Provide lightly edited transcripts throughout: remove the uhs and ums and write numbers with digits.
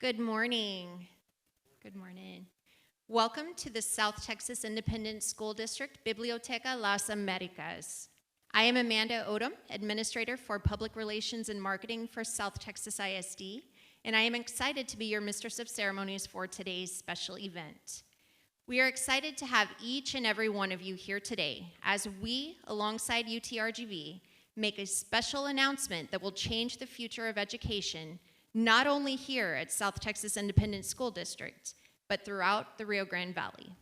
Good morning. Good morning. Welcome to the South Texas Independent School District Biblioteca Las Americas. I am Amanda Odom, Administrator for Public Relations and Marketing for South Texas ISD, and I am excited to be your Mistress of Ceremonies for today's special event. We are excited to have each and every one of you here today as we, alongside UTRGV, make a special announcement that will change the future of education, not only here at South Texas Independent School District, but throughout the Rio Grande Valley.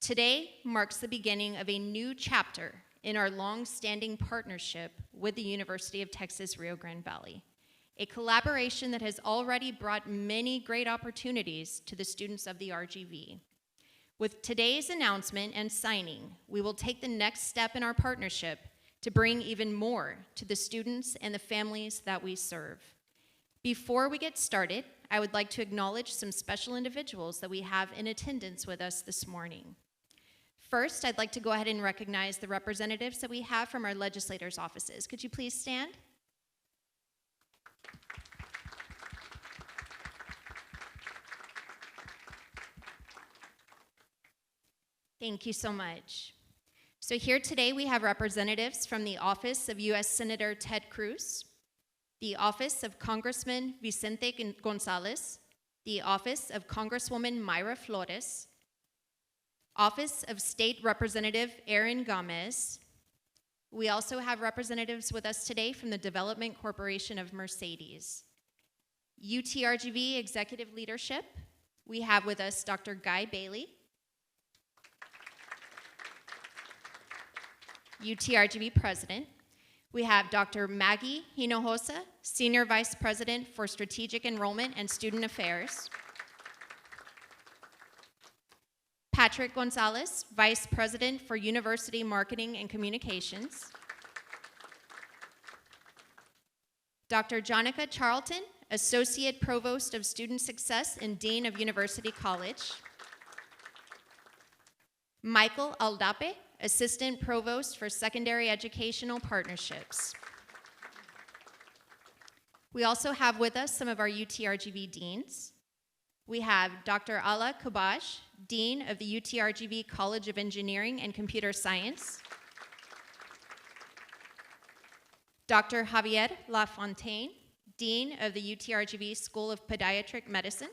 Today marks the beginning of a new chapter in our long-standing partnership with the University of Texas Rio Grande Valley, a collaboration that has already brought many great opportunities to the students of the RGV. With today's announcement and signing, we will take the next step in our partnership to bring even more to the students and the families that we serve. Before we get started, I would like to acknowledge some special individuals that we have in attendance with us this morning. First, I'd like to go ahead and recognize the representatives that we have from our legislators' offices. Could you please stand? Thank you so much. So here today we have representatives from the office of U.S. Senator Ted Cruz, the office of Congressman Vicente Gonzalez, the office of Congresswoman Mayra Flores, office of State Representative Aaron Gomez. We also have representatives with us today from the Development Corporation of Mercedes. UTRGV Executive Leadership, we have with us Dr. Guy Bailey. UTRGV President. We have Dr. Maggie Hinojosa, Senior Vice President for Strategic Enrollment and Student Affairs. Patrick Gonzalez, Vice President for University Marketing and Communications. Dr. Jonica Charlton, Associate Provost of Student Success and Dean of University College. Michael Aldape, Assistant Provost for Secondary Educational Partnerships. We also have with us some of our UTRGV deans. We have Dr. Ala Kubash, Dean of the UTRGV College of Engineering and Computer Science. Dr. Javier Lafontaine, Dean of the UTRGV School of Pediatric Medicine.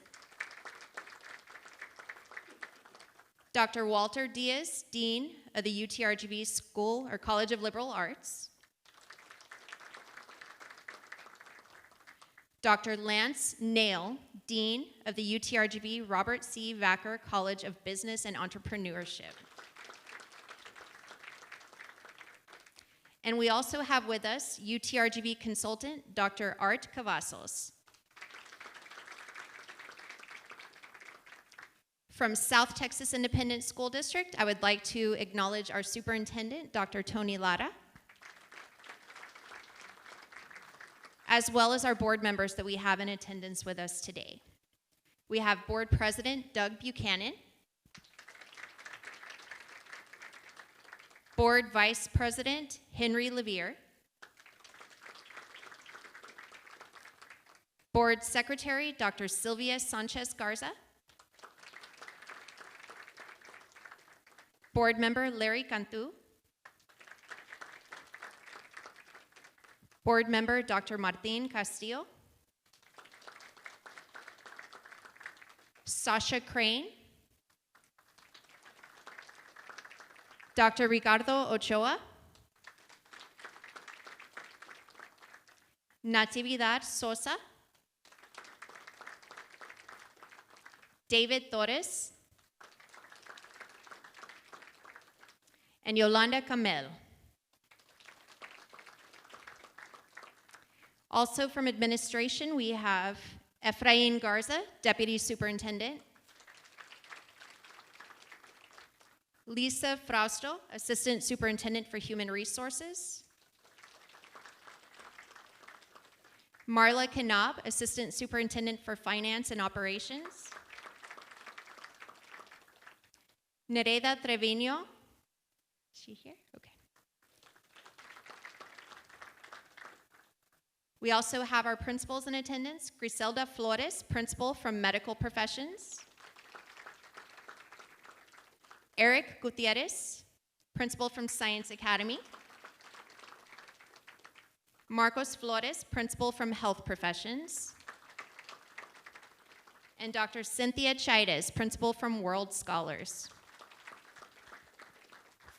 Dr. Walter Diaz, Dean of the UTRGV School or College of Liberal Arts. Dr. Lance Nail, Dean of the UTRGV Robert C. Vacker College of Business and Entrepreneurship. And we also have with us UTRGV consultant, Dr. Art Cavazos. From South Texas Independent School District, I would like to acknowledge our superintendent, Dr. Tony Lara, as well as our board members that we have in attendance with us today. We have Board President Doug Buchanan, Board Vice President Henry Levere, Board Secretary Dr. Sylvia Sanchez Garza, Board Member Larry Cantu, Board Member Dr. Martin Castillo, Sasha Crane, Dr. Ricardo Ochoa, Natividad Sosa, David Torres, and Yolanda Camel. Also from administration, we have Efrain Garza, Deputy Superintendent, Lisa Frausto, Assistant Superintendent for Human Resources, Marla Kanab, Assistant Superintendent for Finance and Operations, Nereda Trevino. Is she here? Okay. We also have our principals in attendance, Griselda Flores, principal from Medical Professions, Eric Gutierrez, principal from Science Academy, Marcos Flores, principal from Health Professions, and Dr. Cynthia Chaides, principal from World Scholars.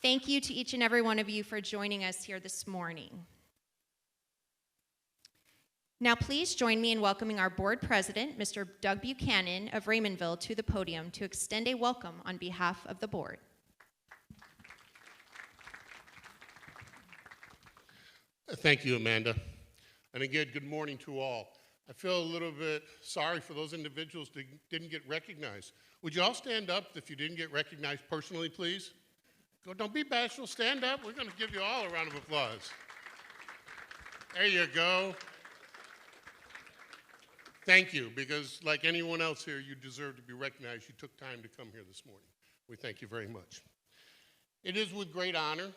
Thank you to each and every one of you for joining us here this morning. Now please join me in welcoming our board president, Mr. Doug Buchanan of Raymondville, to the podium to extend a welcome on behalf of the board. Thank you, Amanda. And again, good morning to all. I feel a little bit sorry for those individuals that didn't get recognized. Would you all stand up if you didn't get recognized personally, please? Don't be bashful, stand up. We're going to give you all a round of applause. There you go. Thank you, because like anyone else here, you deserve to be recognized. You took time to come here this morning. We thank you very much. It is with great honor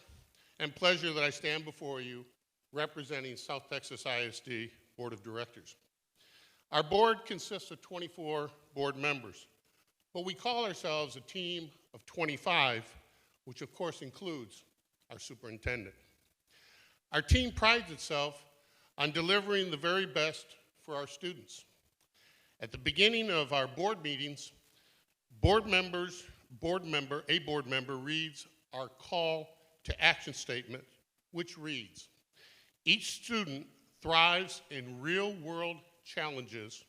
and pleasure that I stand before you representing South Texas ISD Board of Directors. Our board consists of 24 board members, but we call ourselves a team of 25, which of course includes our superintendent. Our team prides itself on delivering the very best for our students. At the beginning of our board meetings, a board member reads our call to action statement, which reads, each student thrives in real-world challenges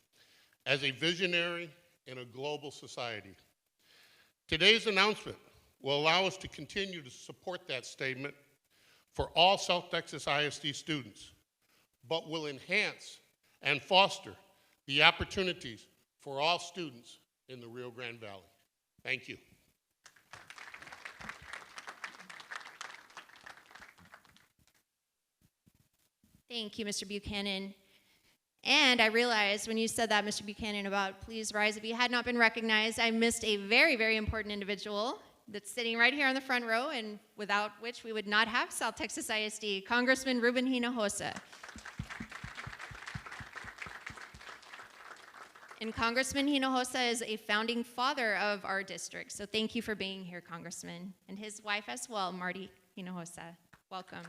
as a visionary in a global society. Today's announcement will allow us to continue to support that statement for all South Texas ISD students, but will enhance and foster the opportunities for all students in the Rio Grande Valley. Thank you. Thank you, Mr. Buchanan. And I realized when you said that, Mr. Buchanan, about please rise if you had not been recognized, I missed a very, very important individual that's sitting right here on the front row, and without which we would not have South Texas ISD, Congressman Ruben Hinojosa. And Congressman Hinojosa is a founding father of our district, so thank you for being here, Congressman. And his wife as well, Marty Hinojosa. Welcome.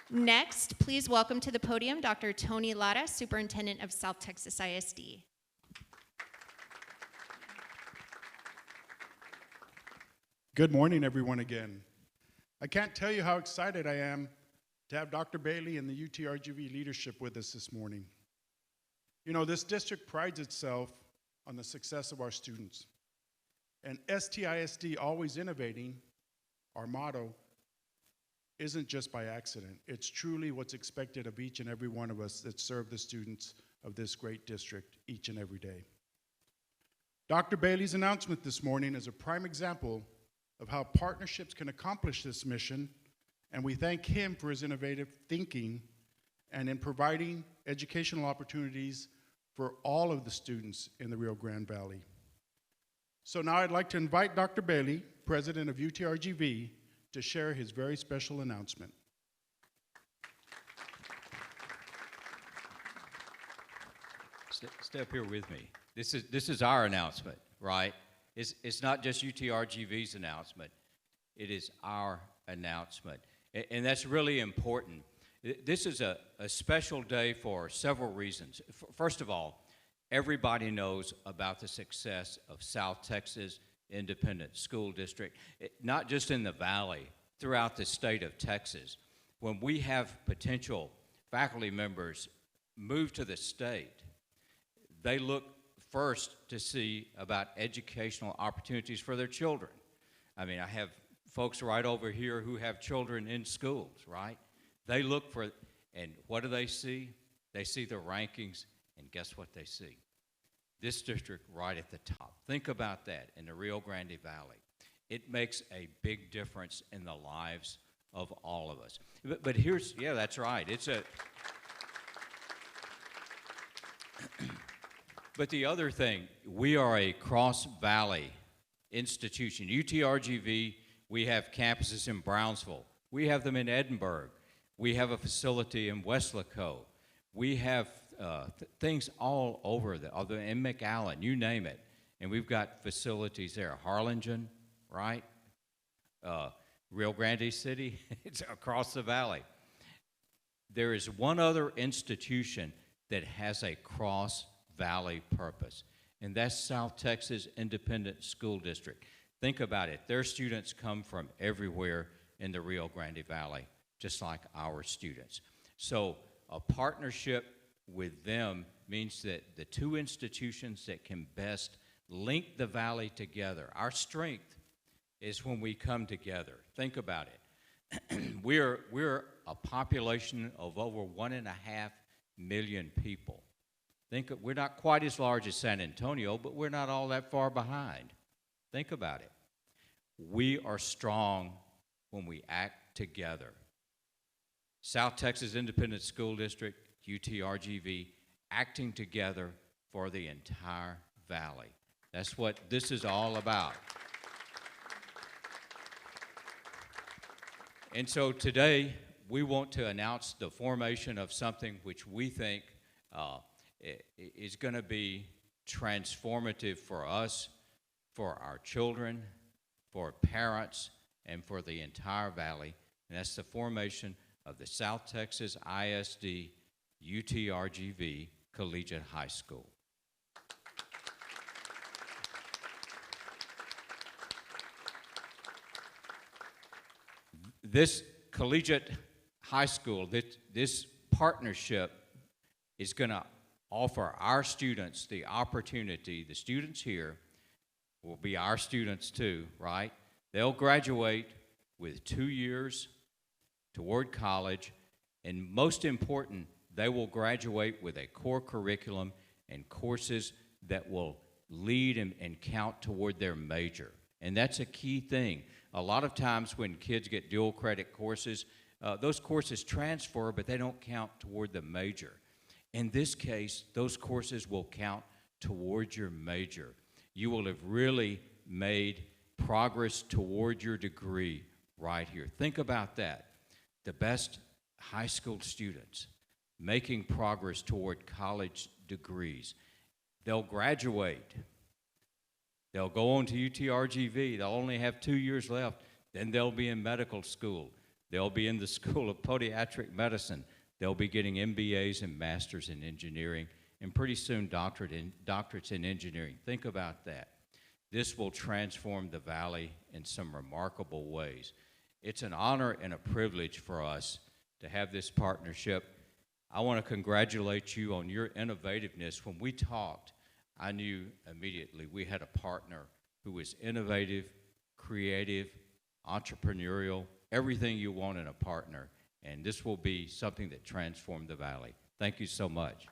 Next, please welcome to the podium Dr. Tony Lara, Superintendent of South Texas ISD. Good morning, everyone, again. I can't tell you how excited I am to have Dr. Bailey and the UTRGV leadership with us this morning. You know, this district prides itself on the success of our students. And STISD, always innovating, our motto, isn't just by accident. It's truly what's expected of each and every one of us that serve the students of this great district each and every day. Dr. Bailey's announcement this morning is a prime example of how partnerships can accomplish this mission, and we thank him for his innovative thinking and in providing educational opportunities for all of the students in the Rio Grande Valley. So now I'd like to invite Dr. Bailey, President of UTRGV, to share his very special announcement. Stay up here with me. This is our announcement, right? It's not just UTRGV's announcement. It is our announcement. And that's really important. This is a special day for several reasons. First of all, everybody knows about the success of South Texas Independent School District, not just in the Valley, throughout the state of Texas. When we have potential faculty members move to the state, they look first to see about educational opportunities for their children. I mean, I have folks right over here who have children in schools, right? They look for, and what do they see? They see the rankings, and guess what they see? This district right at the top. Think about that in the Rio Grande Valley. It makes a big difference in the lives of all of us. But here's, yeah, that's right. It's a, but the other thing, we are a cross-valley institution. UTRGV, we have campuses in Brownsville. We have them in Edinburgh. We have a facility in Weslaco. We have things all over, in McAllen, you name it. And we've got facilities there. Harlingen, right? Rio Grande City, it's across the valley. There is one other institution that has a cross-valley purpose, and that's South Texas Independent School District. Think about it. Their students come from everywhere in the Rio Grande Valley, just like our students. So a partnership with them means that the two institutions that can best link the valley together. Our strength is when we come together. Think about it. We're a population of over 1.5 million people. We're not quite as large as San Antonio, but we're not all that far behind. Think about it. We are strong when we act together. South Texas Independent School District, UTRGV, acting together for the entire valley. That's what this is all about. And so today, we want to announce the formation of something which we think is going to be transformative for us, for our children, for parents, and for the entire valley. And that's the formation of the South Texas ISD UTRGV Collegiate High School. This collegiate high school, this partnership is going to offer our students the opportunity. The students here will be our students too, right? They'll graduate with 2 years toward college, and most important, they will graduate with a core curriculum and courses that will lead and count toward their major. And that's a key thing. A lot of times when kids get dual credit courses, those courses transfer, but they don't count toward the major. In this case, those courses will count toward your major. You will have really made progress toward your degree right here. Think about that. The best high school students making progress toward college degrees. They'll graduate. They'll go on to UTRGV. They'll only have 2 years left. Then they'll be in medical school. They'll be in the School of Podiatric Medicine. They'll be getting MBAs and masters in engineering, and pretty soon doctorates in engineering. Think about that. This will transform the valley in some remarkable ways. It's an honor and a privilege for us to have this partnership. I want to congratulate you on your innovativeness. When we talked, I knew immediately we had a partner who was innovative, creative, entrepreneurial, everything you want in a partner. And this will be something that transformed the valley. Thank you so much.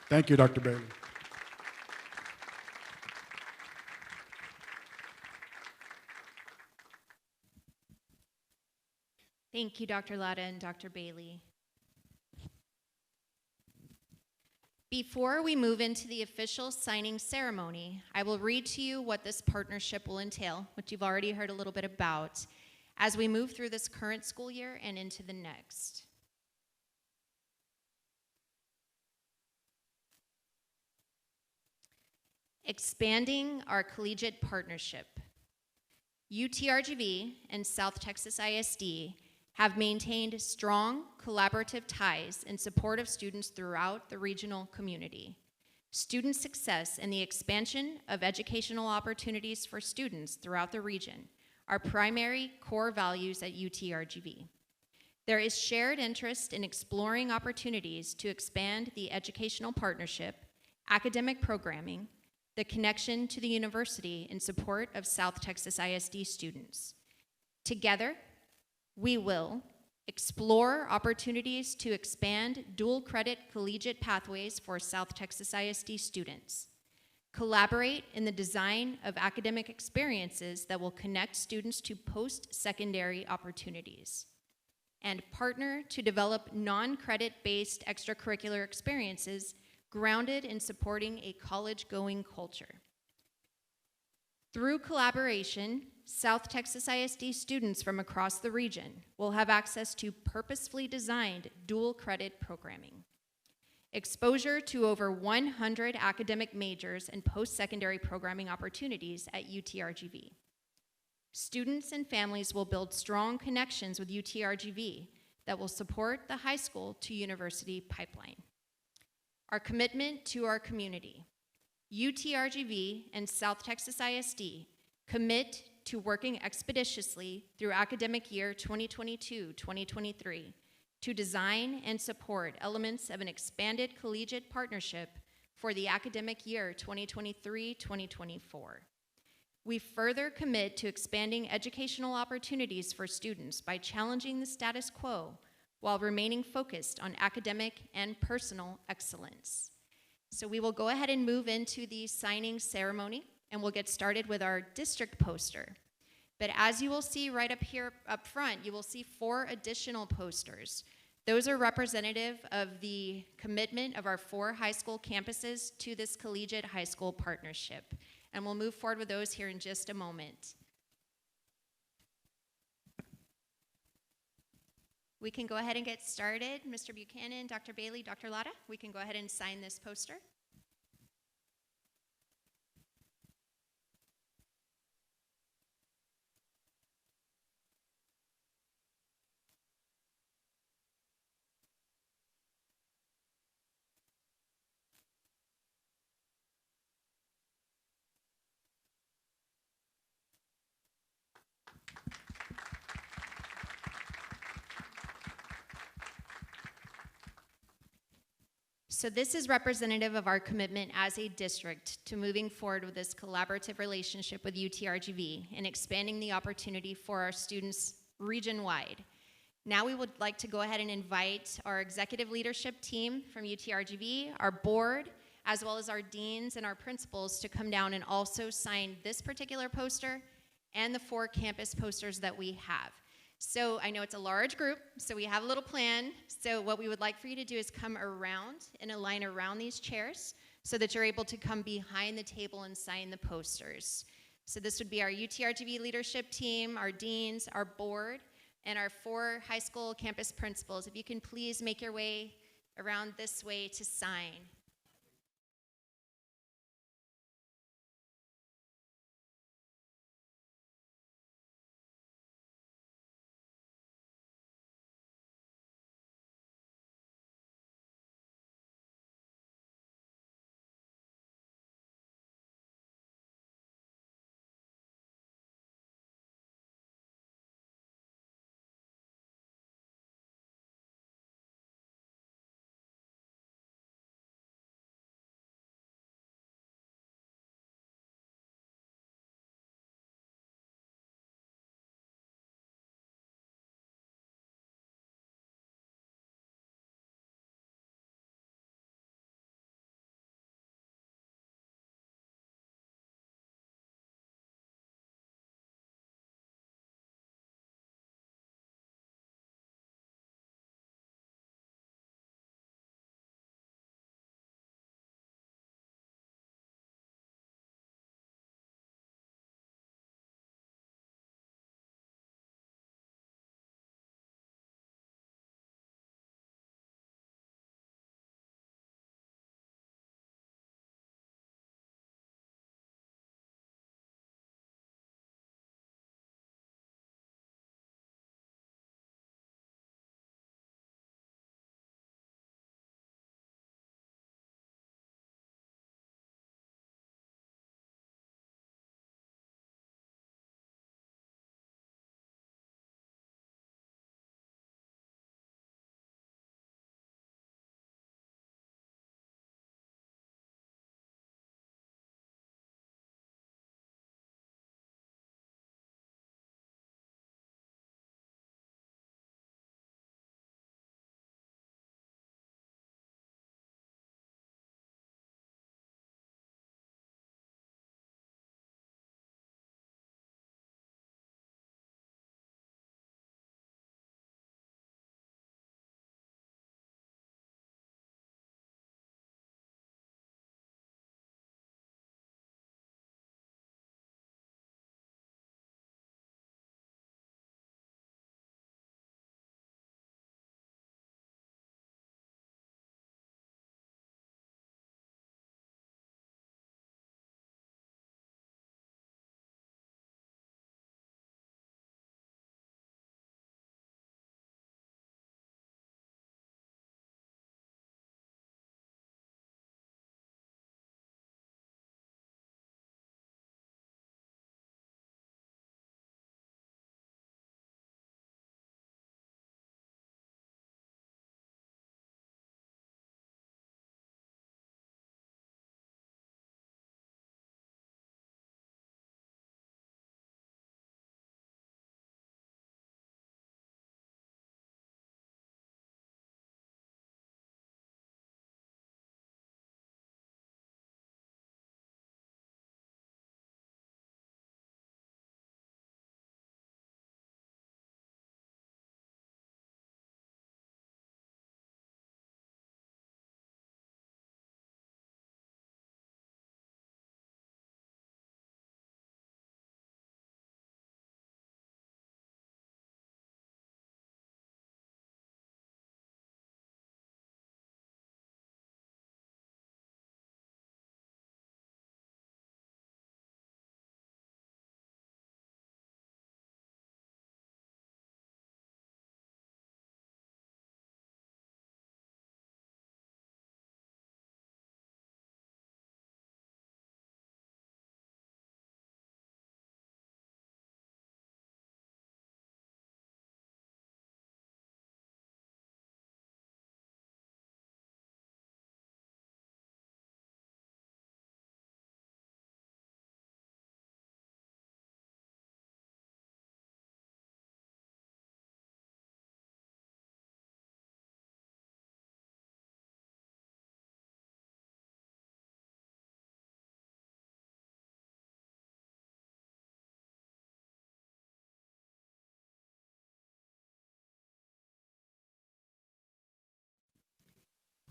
Thank you, Dr. Bailey. Thank you, Dr. Latta and Dr. Bailey. Before we move into the official signing ceremony, I will read to you what this partnership will entail, which you've already heard a little bit about, as we move through this current school year and into the next. Expanding our collegiate partnership. UTRGV and South Texas ISD have maintained strong collaborative ties in support of students throughout the regional community. Student success and the expansion of educational opportunities for students throughout the region are primary core values at UTRGV. There is shared interest in exploring opportunities to expand the educational partnership, academic programming, the connection to the university in support of South Texas ISD students. Together, we will explore opportunities to expand dual credit collegiate pathways for South Texas ISD students, collaborate in the design of academic experiences that will connect students to post-secondary opportunities, and partner to develop non-credit-based extracurricular experiences grounded in supporting a college-going culture. Through collaboration, South Texas ISD students from across the region will have access to purposefully designed dual credit programming, exposure to over 100 academic majors and post-secondary programming opportunities at UTRGV. Students and families will build strong connections with UTRGV that will support the high school to university pipeline. Our commitment to our community. UTRGV and South Texas ISD commit to working expeditiously through academic year 2022-2023 to design and support elements of an expanded collegiate partnership for the academic year 2023-2024. We further commit to expanding educational opportunities for students by challenging the status quo while remaining focused on academic and personal excellence. So we will go ahead and move into the signing ceremony, and we'll get started with our district poster. But as you will see right up here up front, you will see 4 additional posters. Those are representative of the commitment of our 4 high school campuses to this collegiate high school partnership. And we'll move forward with those here in just a moment. We can go ahead and get started. Mr. Buchanan, Dr. Bailey, Dr. Latta, we can go ahead and sign this poster. So this is representative of our commitment as a district to moving forward with this collaborative relationship with UTRGV and expanding the opportunity for our students region-wide. Now we would like to go ahead and invite our executive leadership team from UTRGV, our board, as well as our deans and our principals to come down and also sign this particular poster and the 4 campus posters that we have. So I know it's a large group, so we have a little plan. So what we would like for you to do is come around in a line around these chairs so that you're able to come behind the table and sign the posters. So this would be our UTRGV leadership team, our deans, our board, and our 4 high school campus principals. If you can please make your way around this way to sign.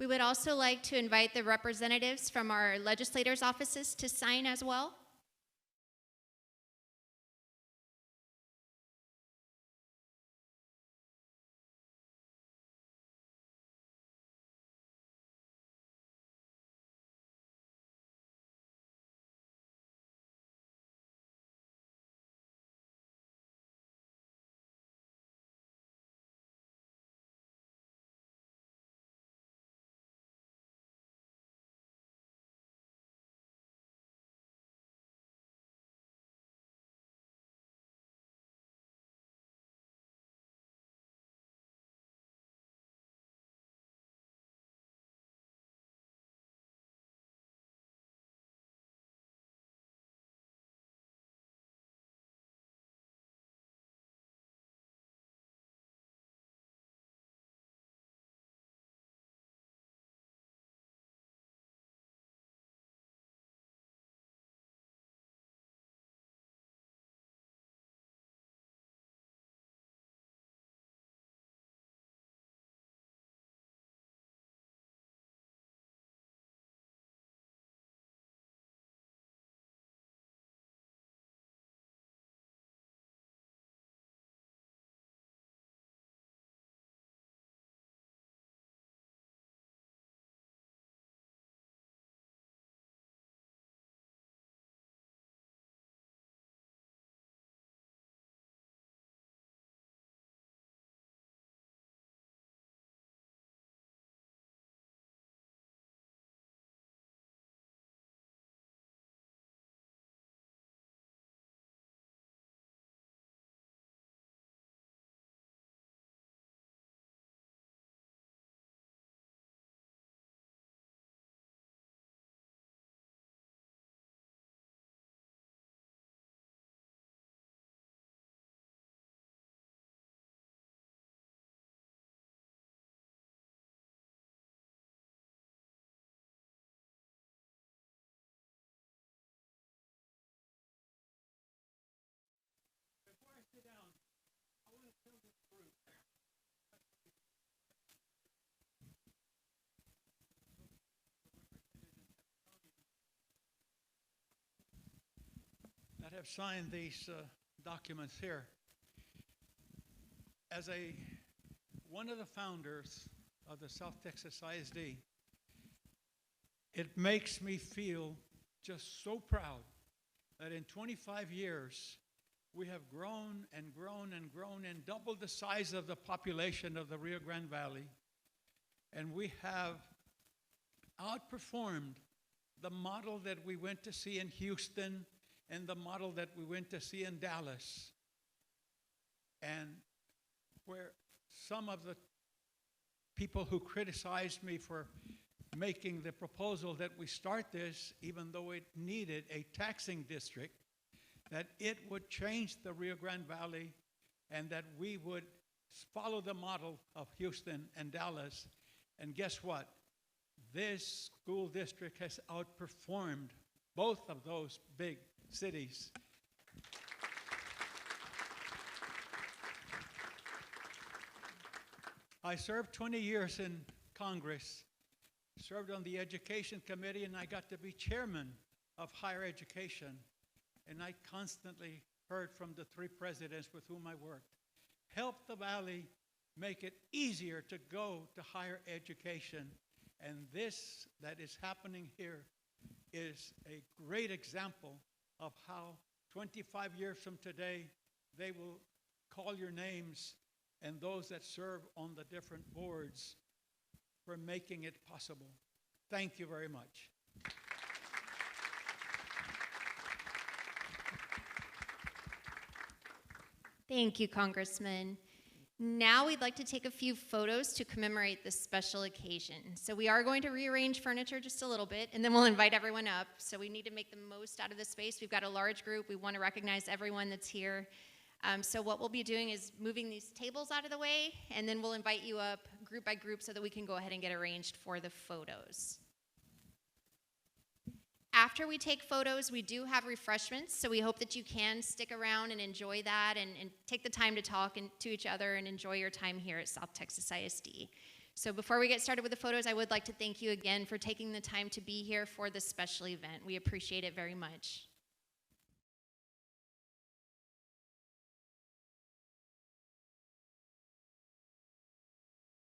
We would also like to invite the representatives from our legislators' offices to sign as well. That have signed these documents here. As one of the founders of the South Texas ISD, it makes me feel just so proud that in 25 years, we have grown and grown and grown and doubled the size of the population of the Rio Grande Valley. And we have outperformed the model that we went to see in Houston and the model that we went to see in Dallas. And where some of the people who criticized me for making the proposal that we start this, even though it needed a taxing district, that it would change the Rio Grande Valley and that we would follow the model of Houston and Dallas. And guess what? This school district has outperformed both of those big cities. I served 20 years in Congress, served on the Education Committee, and I got to be chairman of higher education. And I constantly heard from the three presidents with whom I worked. Help the Valley make it easier to go to higher education. And this that is happening here is a great example of how 25 years from today, they will call your names and those that serve on the different boards for making it possible. Thank you very much. Thank you, Congressman. Now we'd like to take a few photos to commemorate this special occasion. So we are going to rearrange furniture just a little bit, and then we'll invite everyone up. So we need to make the most out of the space. We've got a large group. We want to recognize everyone that's here. So what we'll be doing is moving these tables out of the way, and then we'll invite you up group by group so that we can go ahead and get arranged for the photos. After we take photos, we do have refreshments, so we hope that you can stick around and enjoy that and take the time to talk to each other and enjoy your time here at South Texas ISD. So before we get started with the photos, I would like to thank you again for taking the time to be here for this special event. We appreciate it very much.